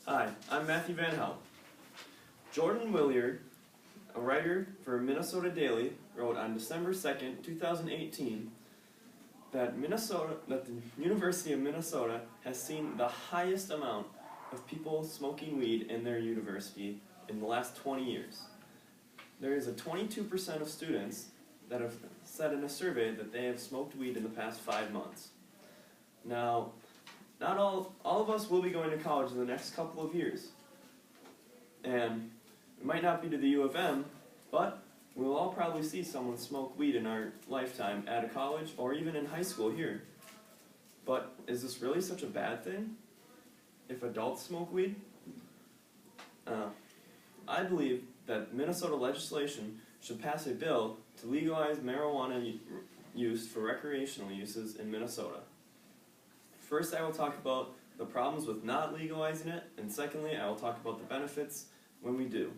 Hi, I'm Matthew Van Help. Jordan Willier, a writer for Minnesota Daily, wrote on December 2nd, 2018, that the University of Minnesota has seen the highest amount of people smoking weed in their university in the last 20 years. There is a 22% of students that have said in a survey that they have smoked weed in the past 5 months. Now, not all of us will be going to college in the next couple of years. And it might not be to the U of M, but we'll all probably see someone smoke weed in our lifetime at a college or even in high school here. But is this really such a bad thing if adults smoke weed? I believe that Minnesota legislation should pass a bill to legalize marijuana use for recreational uses in Minnesota. First, I will talk about the problems with not legalizing it, and secondly, I will talk about the benefits when we do.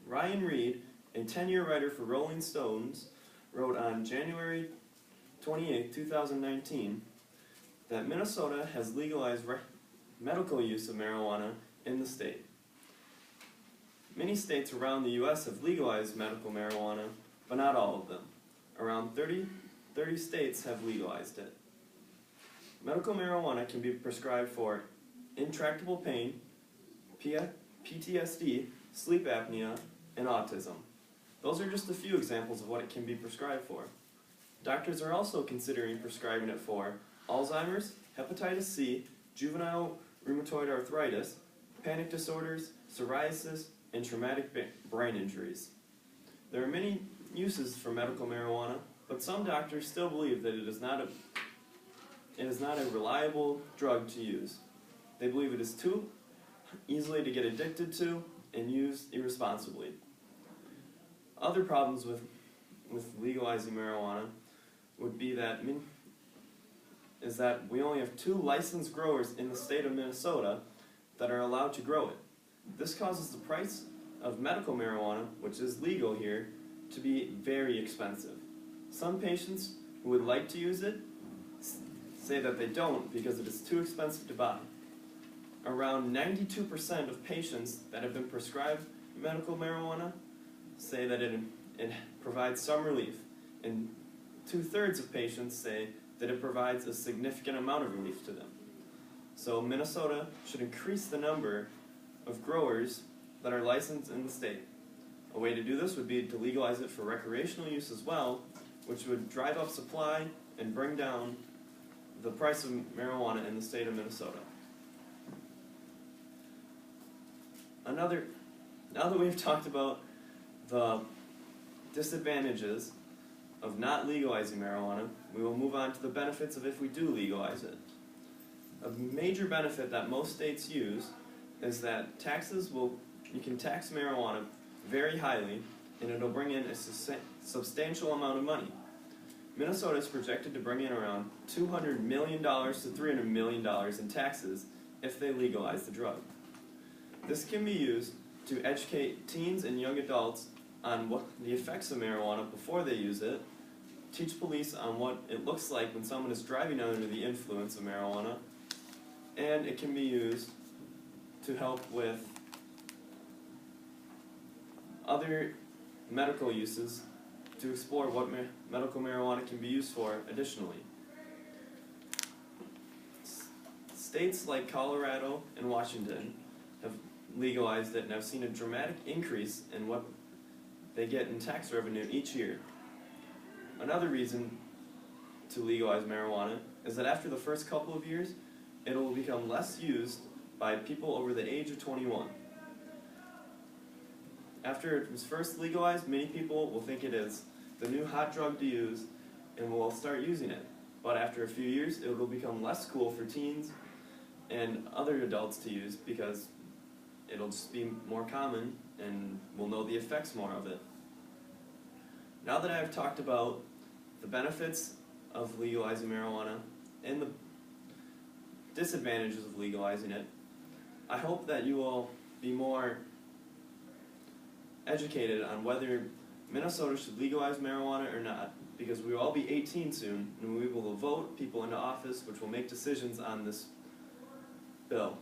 Ryan Reed, a 10-year writer for Rolling Stones, wrote on January 28, 2019, that Minnesota has legalized medical use of marijuana in the state. Many states around the U.S. have legalized medical marijuana, but not all of them. Around 30 states have legalized it. Medical marijuana can be prescribed for intractable pain, PTSD, sleep apnea, and autism. Those are just a few examples of what it can be prescribed for. Doctors are also considering prescribing it for Alzheimer's, hepatitis C, juvenile rheumatoid arthritis, panic disorders, psoriasis, and traumatic brain injuries. There are many uses for medical marijuana, but some doctors still believe that it is not a reliable drug to use. They believe it is too easily to get addicted to and used irresponsibly. Other problems with legalizing marijuana would be that we only have 2 licensed growers in the state of Minnesota that are allowed to grow it. This causes the price of medical marijuana, which is legal here, to be very expensive. Some patients who would like to use it say that they don't because it is too expensive to buy. Around 92% of patients that have been prescribed medical marijuana say that it provides some relief, and 2/3 of patients say that it provides a significant amount of relief to them. So Minnesota should increase the number of growers that are licensed in the state. A way to do this would be to legalize it for recreational use as well, which would drive up supply and bring down the price of marijuana in the state of Minnesota. Now that we've talked about the disadvantages of not legalizing marijuana, we will move on to the benefits of if we do legalize it. A major benefit that most states use is that you can tax marijuana very highly, and it'll bring in a substantial amount of money. Minnesota is projected to bring in around $200 million to $300 million in taxes if they legalize the drug. This can be used to educate teens and young adults on what the effects of marijuana before they use it, teach police on what it looks like when someone is driving under the influence of marijuana, and it can be used to help with other medical uses to explore what medical marijuana can be used for additionally. States like Colorado and Washington have legalized it and have seen a dramatic increase in what they get in tax revenue each year. Another reason to legalize marijuana is that after the first couple of years, it will become less used by people over the age of 21. After it was first legalized, many people will think it is the new hot drug to use and will start using it. But after a few years, it will become less cool for teens and other adults to use because it'll just be more common and we'll know the effects more of it. Now that I've talked about the benefits of legalizing marijuana and the disadvantages of legalizing it, I hope that you will be more educated on whether Minnesota should legalize marijuana or not, because we will all be 18 soon, and we will vote people into office which will make decisions on this bill.